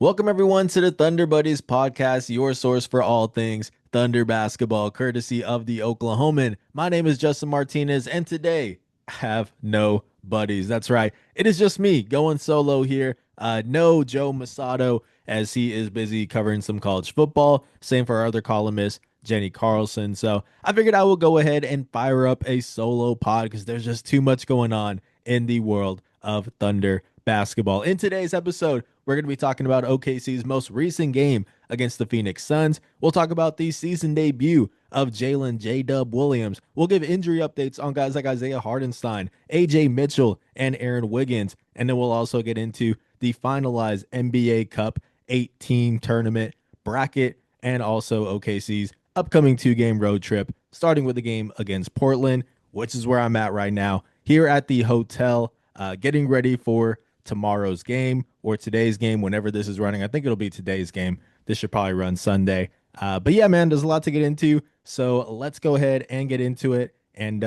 Welcome everyone to the Thunder Buddies podcast, your source for all things Thunder basketball, courtesy of the Oklahoman. My name is Justin Martinez, and today I have no buddies. That's right, it is just me going solo here. No Joe Masato, as he is busy covering some college football. Same for our other columnist, Jenny Carlson. So I figured I will go ahead and fire up a solo pod because there's just too much going on in the world of Thunder basketball. In today's episode, we're going to be talking about OKC's most recent game against the Phoenix Suns. We'll talk about the season debut of Jalen J-Dub Williams. We'll give injury updates on guys like Isaiah Hartenstein, AJ Mitchell, and Aaron Wiggins. And then we'll also get into the finalized NBA Cup 8-team tournament bracket and also OKC's upcoming two-game road trip, starting with the game against Portland, which is where I'm at right now, here at the hotel, getting ready for tomorrow's game or today's game whenever this is running. I think it'll be today's game. This should probably run Sunday. But yeah, man, there's a lot to get into. So let's go ahead and get into it. And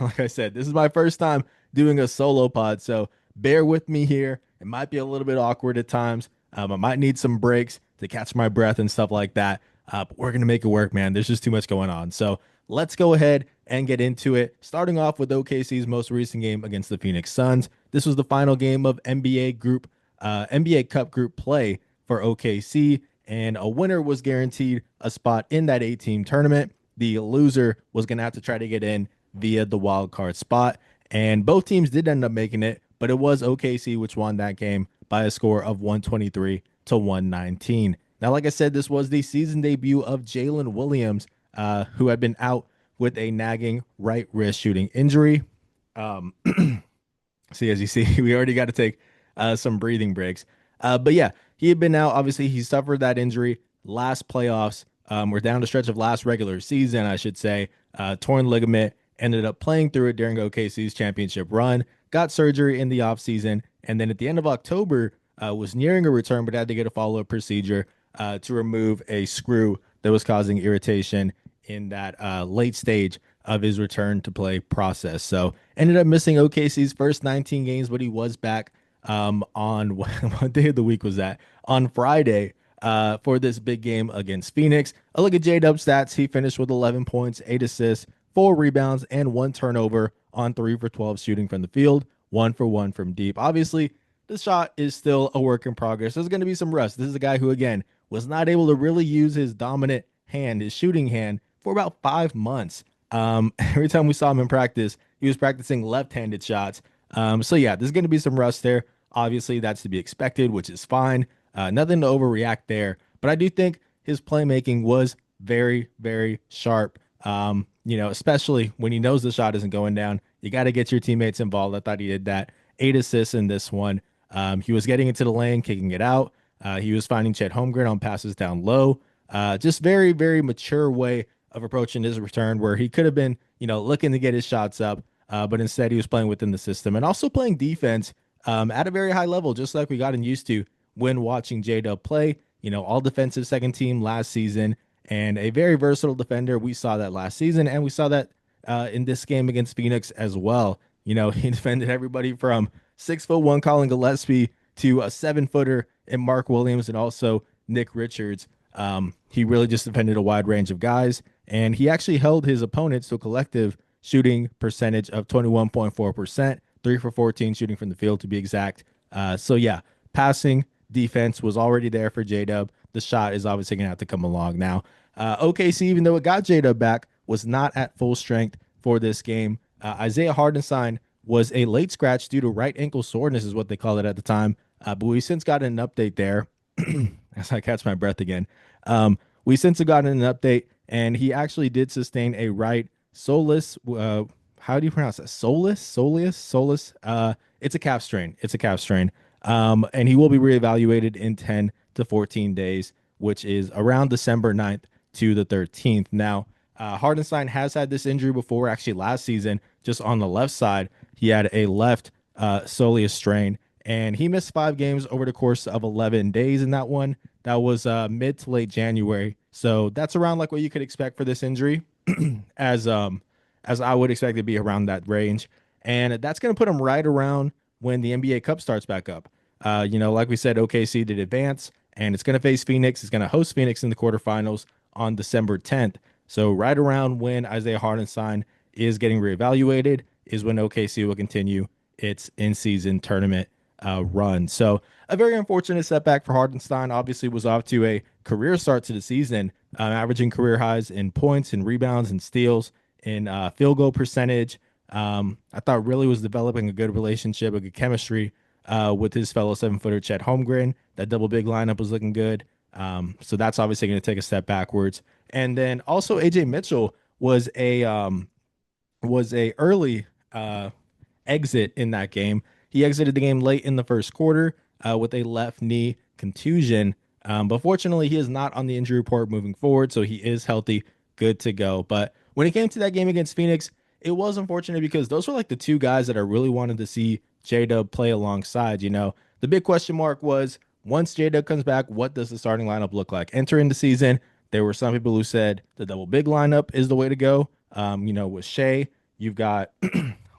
like I said, this is my first time doing a solo pod. So bear with me here. It might be a little bit awkward at times. I might need some breaks to catch my breath and stuff like that. But we're going to make it work, man. There's just too much going on. So let's go ahead and get into it. Starting off with OKC's most recent game against the Phoenix Suns. This was the final game of NBA Cup group play for OKC, and a winner was guaranteed a spot in that 8-team tournament. The loser was going to have to try to get in via the wild card spot, and both teams did end up making it, but it was OKC which won that game by a score of 123 to 119. Now, like I said, this was the season debut of Jalen Williams, who had been out with a nagging right wrist shooting injury. Um, See, as you see, we already got to take some breathing breaks. But yeah, he had been out. Obviously, he suffered that injury last playoffs. We're down the stretch of last regular season, I should say. Torn ligament, ended up playing through it during OKC's championship run, got surgery in the offseason, and then at the end of October, was nearing a return, but had to get a follow-up procedure to remove a screw that was causing irritation in that late stage of his return to play process. So ended up missing OKC's first 19 games, but he was back on what day of the week was that? On Friday for this big game against Phoenix. A look at J-Dub stats. He finished with 11 points, 8 assists, 4 rebounds, and 1 turnover on 3 for 12 shooting from the field, 1 for 1 from deep. Obviously, the shot is still a work in progress. There's going to be some rust. This is a guy who, again, was not able to really use his dominant hand, his shooting hand, for about 5 months. Every time we saw him in practice, he was practicing left-handed shots. So yeah, there's going to be some rust there. Obviously, that's to be expected, which is fine. Nothing to overreact there. But I do think his playmaking was very, very sharp. Especially when he knows the shot isn't going down. You got to get your teammates involved. I thought he did that. 8 assists in this one. He was getting into the lane, kicking it out. He was finding Chet Holmgren on passes down low. Just very, very mature way of approaching his return where he could have been, looking to get his shots up, but instead he was playing within the system and also playing defense at a very high level, just like we gotten used to when watching J-Dub play, all defensive second team last season and a very versatile defender. We saw that last season and we saw that in this game against Phoenix as well. He defended everybody from 6'1" Colin Gillespie to a 7-footer in Mark Williams and also Nick Richards. He really just defended a wide range of guys, and he actually held his opponents to a collective shooting percentage of 21.4%, 3 for 14 shooting from the field to be exact. So yeah, passing defense was already there for J-Dub. The shot is obviously going to have to come along now. OKC, even though it got J-Dub back, was not at full strength for this game. Isaiah Hartenstein was a late scratch due to right ankle soreness is what they called it at the time. But we've since gotten an update there as I catch my breath again. We since have gotten an update, and he actually did sustain a right soleus. How do you pronounce that? Soleus. It's a calf strain. And he will be reevaluated in 10 to 14 days, which is around December 9th to the 13th. Now, Hardenstein has had this injury before, actually last season, just on the left side. He had a left soleus strain, and he missed 5 games over the course of 11 days in that one. That was mid to late January. So that's around like what you could expect for this injury, as I would expect it to be around that range. And that's going to put him right around when the NBA Cup starts back up. Like we said, OKC did advance, and it's going to face Phoenix. It's going to host Phoenix in the quarterfinals on December 10th. So right around when Isaiah Hartenstein is getting reevaluated is when OKC will continue its in-season tournament run. So a very unfortunate setback for Hartenstein. Obviously, was off to a career start to the season, averaging career highs in points and rebounds and steals, in field goal percentage. I thought really was developing a good relationship, a good chemistry with his fellow 7-footer Chet Holmgren. That double big lineup was looking good. So that's obviously going to take a step backwards. And then also AJ Mitchell was a early exit in that game. He exited the game late in the first quarter with a left knee contusion. But fortunately, he is not on the injury report moving forward, so he is healthy, good to go. But when it came to that game against Phoenix, it was unfortunate because those were like the two guys that I really wanted to see J-Dub play alongside. The big question mark was once J-Dub comes back, what does the starting lineup look like? Entering the season, there were some people who said the double big lineup is the way to go. With Shea, you've got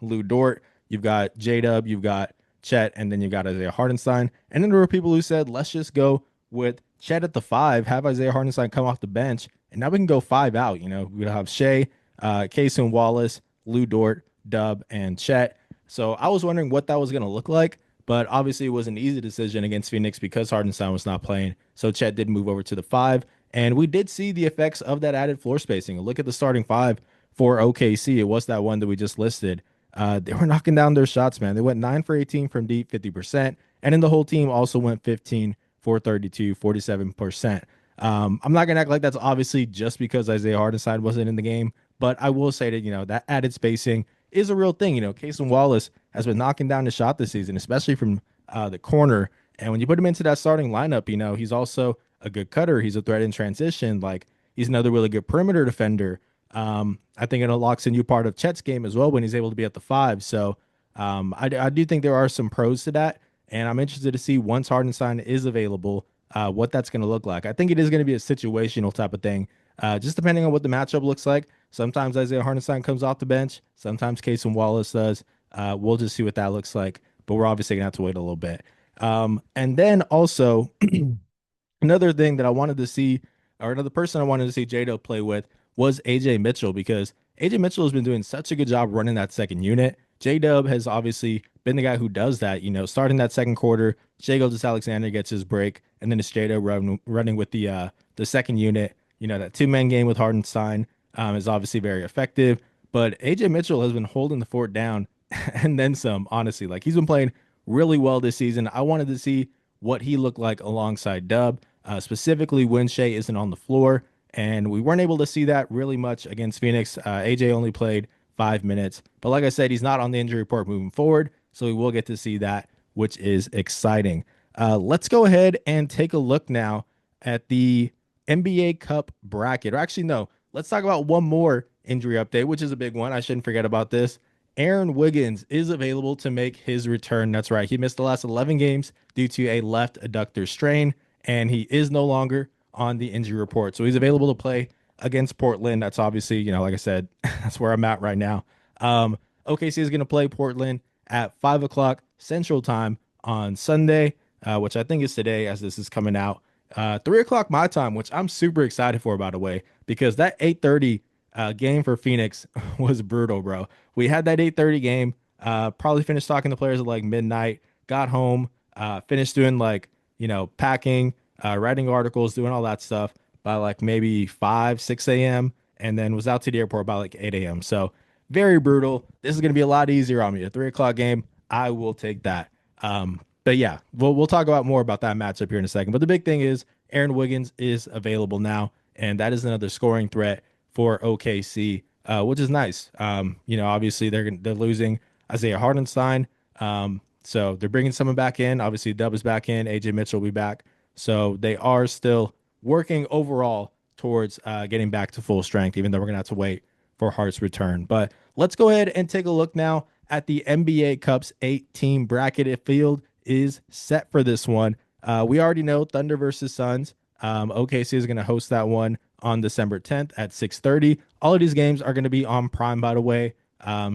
Lou Dort, you've got J-Dub, you've got Chet, and then you got Isaiah Hartenstein. And then there were people who said, let's just go with Chet at the 5, have Isaiah Hartenstein come off the bench, and now we can go 5 out. We'll have Shea, Kaysen Wallace, Lou Dort, Dub, and Chet. So I was wondering what that was going to look like, but obviously it was an easy decision against Phoenix because Hartenstein was not playing. So Chet did move over to the 5, and we did see the effects of that added floor spacing. Look at the starting 5 for OKC. It was that one that we just listed. They were knocking down their shots, man. They went 9 for 18 from deep, 50%. And then the whole team also went 15 for 32, 47%. I'm not going to act like that's obviously just because Isaiah Hartenstein wasn't in the game, but I will say that, that added spacing is a real thing. Kaysen Wallace has been knocking down the shot this season, especially from the corner. And when you put him into that starting lineup, he's also a good cutter. He's a threat in transition. Like, he's another really good perimeter defender. I think it unlocks a new part of Chet's game as well when he's able to be at the 5. So I do think there are some pros to that. And I'm interested to see once Hardenstein is available, what that's going to look like. I think it is going to be a situational type of thing, just depending on what the matchup looks like. Sometimes Isaiah Hardenstein comes off the bench. Sometimes Kaysen Wallace does. We'll just see what that looks like. But we're obviously going to have to wait a little bit. And then also, another thing that I wanted to see, or another person I wanted to see J-Dub play with was AJ Mitchell, because AJ Mitchell has been doing such a good job running that second unit. J-Dub has obviously been the guy who does that, starting that second quarter. Shai Gilgeous-Alexander gets his break, and then it's J-Dub running with the second unit. That two-man game with Hardenstein is obviously very effective, but AJ Mitchell has been holding the fort down and then some, honestly. Like, he's been playing really well this season. I wanted to see what he looked like alongside Dub, specifically when Shai isn't on the floor. And we weren't able to see that really much against Phoenix. AJ only played 5 minutes. But like I said, he's not on the injury report moving forward. So we will get to see that, which is exciting. Let's go ahead and take a look now at the NBA Cup bracket. Or actually, no, let's talk about one more injury update, which is a big one. I shouldn't forget about this. Aaron Wiggins is available to make his return. That's right. He missed the last 11 games due to a left adductor strain, and he is no longer on the injury report. So he's available to play against Portland. That's obviously, like I said, that's where I'm at right now. OKC is going to play Portland at 5 o'clock Central Time on Sunday, which I think is today as this is coming out. 3 o'clock my time, which I'm super excited for, by the way, because that 8:30 game for Phoenix was brutal, bro. We had that 8:30 game, probably finished talking to players at like midnight, got home, finished doing packing, writing articles, doing all that stuff by like maybe 5, 6 a.m. and then was out to the airport by like 8 a.m. So very brutal. This is going to be a lot easier on me. A 3 o'clock game, I will take that. But yeah, we'll talk about more about that matchup here in a second. But the big thing is Aaron Wiggins is available now, and that is another scoring threat for OKC, which is nice. Obviously they're losing Isaiah Hartenstein, so they're bringing someone back in. Obviously Dub is back in. AJ Mitchell will be back. So they are still working overall towards getting back to full strength, even though we're going to have to wait for Hart's return. But let's go ahead and take a look now at the NBA Cup's 8-team bracket. Field is set for this one. We already know Thunder versus Suns. OKC is going to host that one on December 10th at 6:30. All of these games are going to be on Prime, by the way.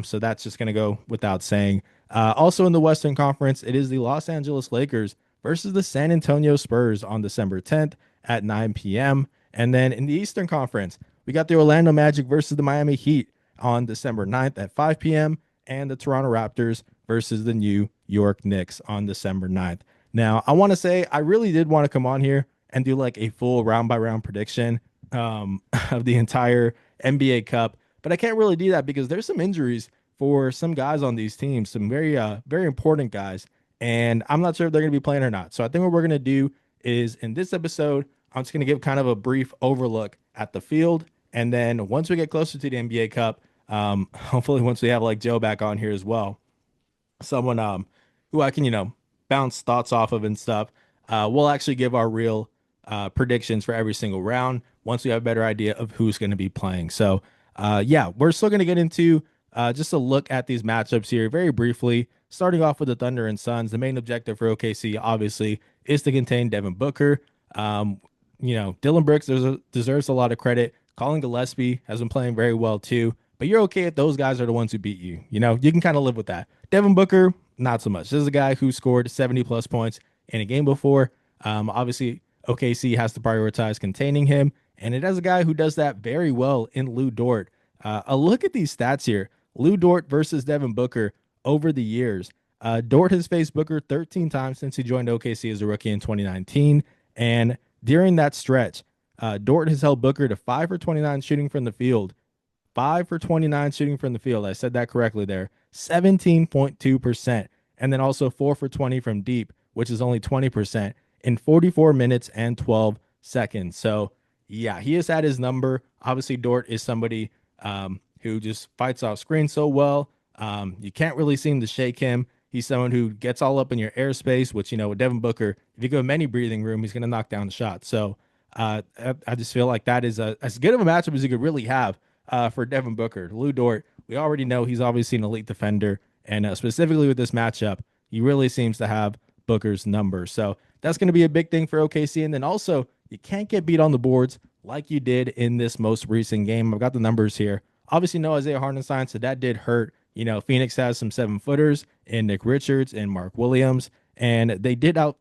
So that's just going to go without saying. Also in the Western Conference, it is the Los Angeles Lakers versus the San Antonio Spurs on December 10th at 9 p.m. And then in the Eastern Conference, we got the Orlando Magic versus the Miami Heat on December 9th at 5 p.m. and the Toronto Raptors versus the New York Knicks on December 9th. Now, I want to say I really did want to come on here and do like a full round by round prediction of the entire NBA Cup, but I can't really do that because there's some injuries for some guys on these teams, some very important guys, and I'm not sure if they're going to be playing or not. So I think what we're going to do is in this episode, I'm just going to give kind of a brief overlook at the field, and then once we get closer to the NBA Cup, hopefully once we have like Joe back on here as well, someone who I can bounce thoughts off of and stuff. We'll actually give our real predictions for every single round once we have a better idea of who's going to be playing. So yeah, we're still going to get into just a look at these matchups here very briefly. Starting off with the Thunder and Suns, the main objective for OKC obviously is to contain Devin Booker. Dylan Brooks deserves a lot of credit. Colin Gillespie has been playing very well too. But you're okay if those guys are the ones who beat you. You can kind of live with that. Devin Booker, not so much. This is a guy who scored 70 plus points in a game before. Obviously, OKC has to prioritize containing him. And it has a guy who does that very well in Lou Dort. A look at these stats here. Lou Dort versus Devin Booker over the years. Dort has faced Booker 13 times since he joined OKC as a rookie in 2019. And during that stretch, Dort has held Booker to 5 for 29 shooting from the field. 5 for 29 shooting from the field. I said that correctly there. 17.2%. And then also 4 for 20 from deep, which is only 20% in 44 minutes and 12 seconds. So, yeah, he has had his number. Obviously, Dort is somebody who just fights off screen so well. You can't really seem to shake him. He's someone who gets all up in your airspace, which, with Devin Booker, if you give him any breathing room, he's going to knock down the shot. So I just feel like that is as good of a matchup as you could really have for Devin Booker. Lou Dort, we already know he's obviously an elite defender. And specifically with this matchup, he really seems to have Booker's number. So that's going to be a big thing for OKC. And then also, you can't get beat on the boards like you did in this most recent game. I've got the numbers here. Obviously, no Isaiah Hartenstein, so that did hurt. Phoenix has some 7-footers in Nick Richards and Mark Williams, and they did out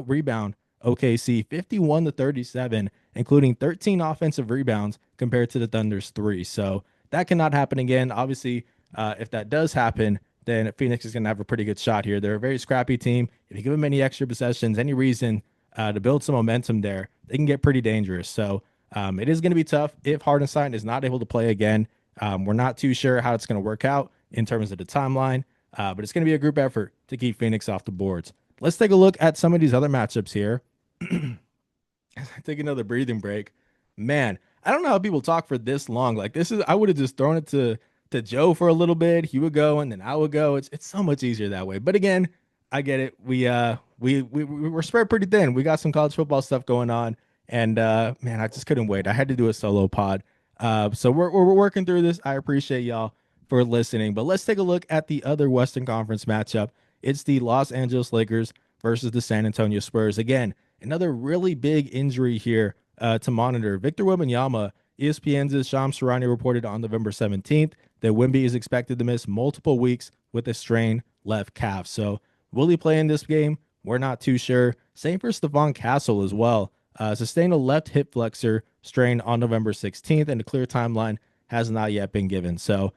rebound OKC 51-37, including 13 offensive rebounds compared to the Thunder's 3. So that cannot happen again. Obviously, if that does happen, then Phoenix is going to have a pretty good shot here. They're a very scrappy team. If you give them any extra possessions, any reason to build some momentum there, they can get pretty dangerous. So it is going to be tough if Hartenstein is not able to play again. We're not too sure how it's going to work out in terms of the timeline, but it's going to be a group effort to keep Phoenix off the boards. Let's take a look at some of these other matchups here. Take another breathing break. Man, I don't know how people talk for this long. Like I would have just thrown it to Joe for a little bit. He would go and then I would go. It's so much easier that way. But again, I get it. We're spread pretty thin. We got some college football stuff going on, and man, I just couldn't wait. I had to do a solo pod. So we're working through this. I appreciate y'all for listening. But let's take a look at the other Western Conference matchup. It's the Los Angeles Lakers versus the San Antonio Spurs. Again, another really big injury here to monitor. Victor Wembanyama, ESPN's Shams Charania reported on November 17th that Wemby is expected to miss multiple weeks with a strained left calf. So will he play in this game? We're not too sure. Same for Stephon Castle as well. Sustained a left hip flexor strain on November 16th, and a clear timeline has not yet been given. So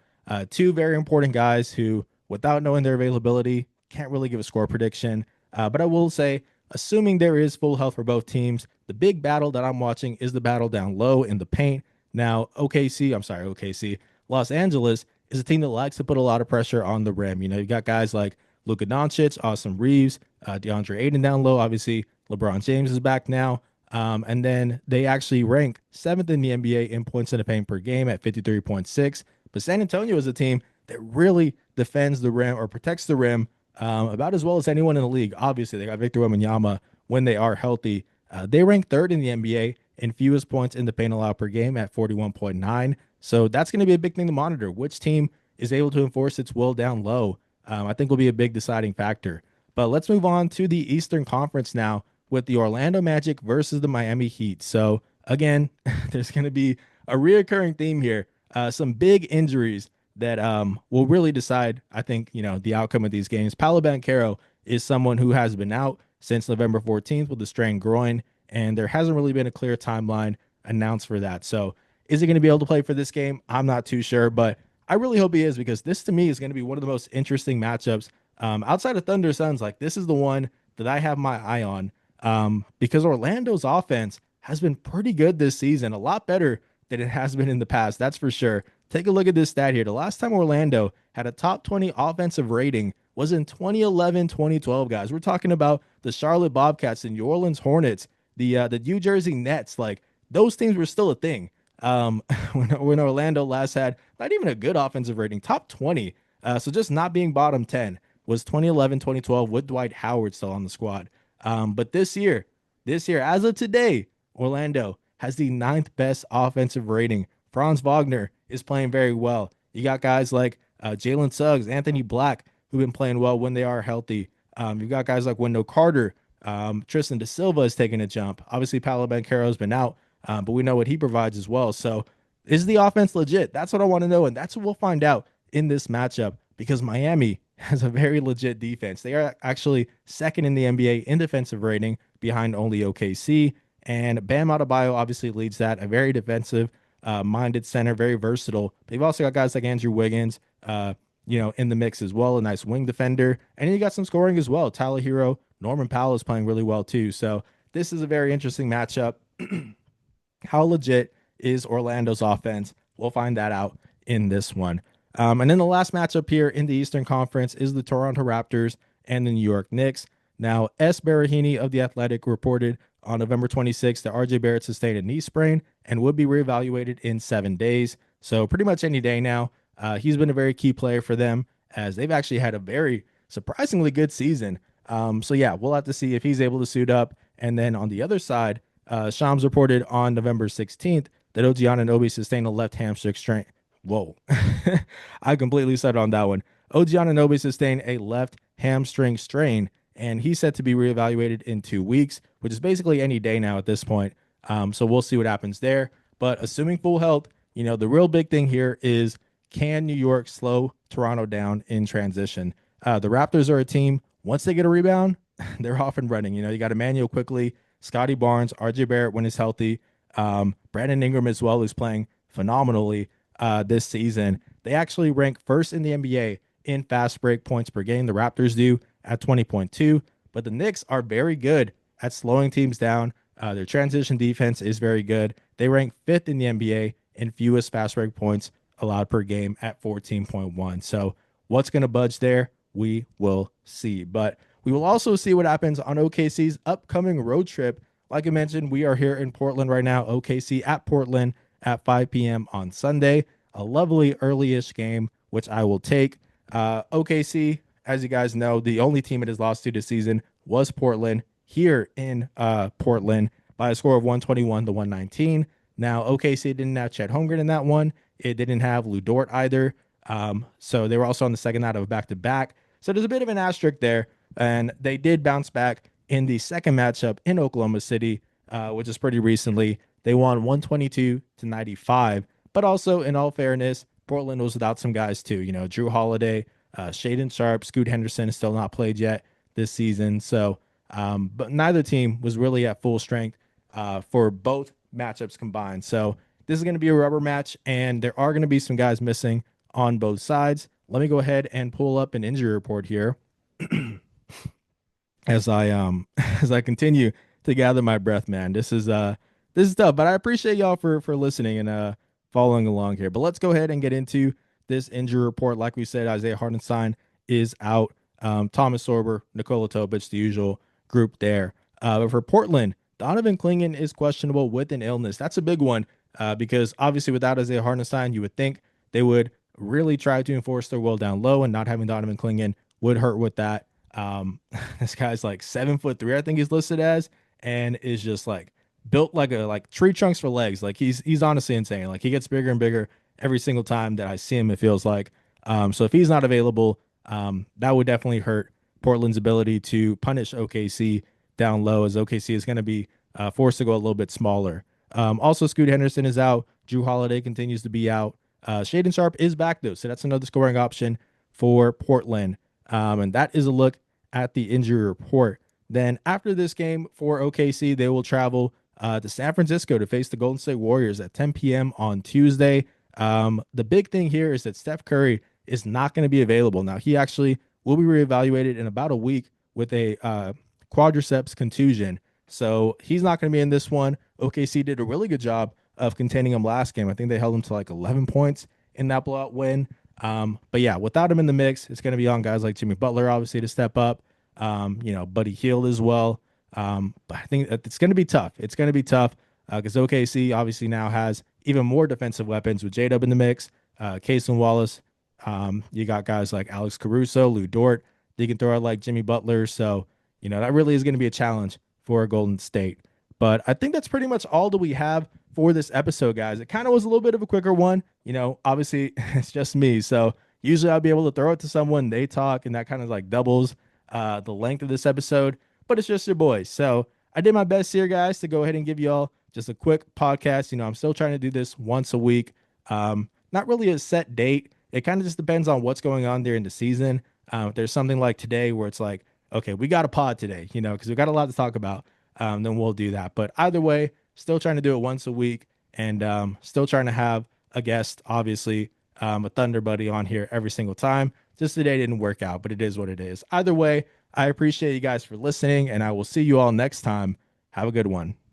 two very important guys who, without knowing their availability, can't really give a score prediction. But I will say, assuming there is full health for both teams, the big battle that I'm watching is the battle down low in the paint. Now, OKC, Los Angeles is a team that likes to put a lot of pressure on the rim. You've got guys like Luka Doncic, Austin Reeves, DeAndre Ayton down low. Obviously, LeBron James is back now. And then they actually rank 7th in the NBA in points in the paint per game at 53.6. But San Antonio is a team that really defends the rim or protects the rim about as well as anyone in the league. Obviously, they got Victor Wembanyama when they are healthy. They rank 3rd in the NBA in fewest points in the paint allowed per game at 41.9. So that's going to be a big thing to monitor. Which team is able to enforce its will down low, I think will be a big deciding factor. But let's move on to the Eastern Conference now with the Orlando Magic versus the Miami Heat. So again, there's going to be a reoccurring theme here. Some big injuries that will really decide, I think, the outcome of these games. Paolo Banchero is someone who has been out since November 14th with a strained groin, and there hasn't really been a clear timeline announced for that. So is he going to be able to play for this game? I'm not too sure, but I really hope he is, because this to me is going to be one of the most interesting matchups outside of Thunder Suns. Like, this is the one that I have my eye on, because Orlando's offense has been pretty good this season, a lot better than it has been in the past. That's for sure. Take a look at this stat here. The last time Orlando had a top 20 offensive rating was in 2011, 2012, guys. We're talking about the Charlotte Bobcats, the New Orleans Hornets, the New Jersey Nets. Like, those teams were still a thing. When Orlando last had not even a good offensive rating, top 20. So just not being bottom 10 was 2011, 2012 with Dwight Howard still on the squad. But this year, as of today, Orlando has the ninth best offensive rating. Franz Wagner is playing very well. You got guys like Jalen Suggs, Anthony Black, who've been playing well when they are healthy. You've got guys like Wendell Carter. Tristan Da Silva is taking a jump. Obviously, Paolo Banchero has been out, but we know what he provides as well. So is the offense legit? That's what I want to know, and that's what we'll find out in this matchup, because Miami has a very legit defense. They are actually second in the NBA in defensive rating, behind only OKC. And Bam Adebayo obviously leads that, a very defensive minded center, very versatile. They've also got guys like Andrew Wiggins, in the mix as well, a nice wing defender. And then you got some scoring as well. Tyler Hero, Norman Powell is playing really well too. So this is a very interesting matchup. How legit is Orlando's offense? We'll find that out in this one. And then the last matchup here in the Eastern Conference is the Toronto Raptors and the New York Knicks. Now, S. Barahini of The Athletic reported on November 26th that RJ Barrett sustained a knee sprain and would be reevaluated in 7 days. So pretty much any day now. He's been a very key player for them, as they've actually had a very surprisingly good season. So yeah, we'll have to see if he's able to suit up. And then on the other side, Shams reported on November 16th that OG Anunoby sustained a left hamstring strain. Whoa, I completely said on that one. OG Anunoby sustained a left hamstring strain, and he's set to be reevaluated in 2 weeks, which is basically any day now at this point. So we'll see what happens there. But assuming full health, the real big thing here is, can New York slow Toronto down in transition? The Raptors are a team, once they get a rebound, they're off and running. You got Emmanuel quickly, Scotty Barnes, RJ Barrett when he's healthy, Brandon Ingram as well, who's playing phenomenally this season. They actually rank first in the NBA in fast break points per game. The Raptors do at 20.2, but the Knicks are very good at slowing teams down. Their transition defense is very good. They rank fifth in the NBA in fewest fast break points allowed per game at 14.1. So what's going to budge there? We will see. But we will also see what happens on OKC's upcoming road trip. Like I mentioned, we are here in Portland right now. OKC at Portland at 5 p.m. on Sunday. A lovely early-ish game, which I will take. OKC, as you guys know, the only team it has lost to this season was Portland, here in Portland, by a score of 121 to 119. Now, OKC didn't have Chet Holmgren in that one. It didn't have Lou Dort either. So they were also on the second night of back-to-back. So there's a bit of an asterisk there. And they did bounce back in the second matchup in Oklahoma City, which is pretty recently. They won 122 to 95. But also, in all fairness, Portland was without some guys too. Drew Holiday, Shaedon Sharpe, Scoot Henderson is still not played yet this season. So, but neither team was really at full strength for both matchups combined. So this is going to be a rubber match, and there are going to be some guys missing on both sides. Let me go ahead and pull up an injury report here as I as I continue to gather my breath, man. This is tough, but I appreciate y'all for listening and following along here. But let's go ahead and get into this injury report. Like we said, Isaiah Hartenstein is out. Thomas Sorber, Nikola Topic, the usual group there. But for Portland, Donovan Clingan is questionable with an illness. That's a big one because obviously without Isaiah Hartenstein, you would think they would really try to enforce their will down low, and not having Donovan Clingan would hurt with that. This guy's like 7'3", I think he's listed as, and is just like built like tree trunks for legs. Like he's honestly insane. Like he gets bigger and bigger every single time that I see him, it feels like. So if he's not available, that would definitely hurt Portland's ability to punish OKC down low, as OKC is going to be forced to go a little bit smaller. Also, Scoot Henderson is out. Drew Holiday continues to be out. Shaden Sharp is back though, so that's another scoring option for Portland. And that is a look at the injury report. Then after this game for OKC, they will travel to San Francisco to face the Golden State Warriors at 10 p.m. on Tuesday. The big thing here is that Steph Curry is not going to be available. Now, he actually will be reevaluated in about a week with a quadriceps contusion. So he's not going to be in this one. OKC did a really good job of containing him last game. I think they held him to like 11 points in that blowout win. But yeah, without him in the mix, it's going to be on guys like Jimmy Butler, obviously, to step up. Buddy Hield as well. But I think it's going to be tough. It's going to be tough because OKC obviously now has even more defensive weapons with J-Dub in the mix, Cason Wallace. You got guys like Alex Caruso, Lou Dort. They can throw out like Jimmy Butler. So, that really is going to be a challenge for Golden State. But I think that's pretty much all that we have for this episode, guys. It kind of was a little bit of a quicker one. Obviously, it's just me. So usually I'll be able to throw it to someone, they talk, and that kind of like doubles the length of this episode. But it's just your boys. So I did my best here, guys, to go ahead and give you all just a quick podcast. I'm still trying to do this once a week. Not really a set date. It kind of just depends on what's going on there in the season. If there's something like today where it's like, okay, we got a pod today, because we got a lot to talk about, then we'll do that. But either way, still trying to do it once a week and still trying to have a guest, obviously, a Thunder Buddy on here every single time. Just today didn't work out, but it is what it is. Either way, I appreciate you guys for listening, and I will see you all next time. Have a good one.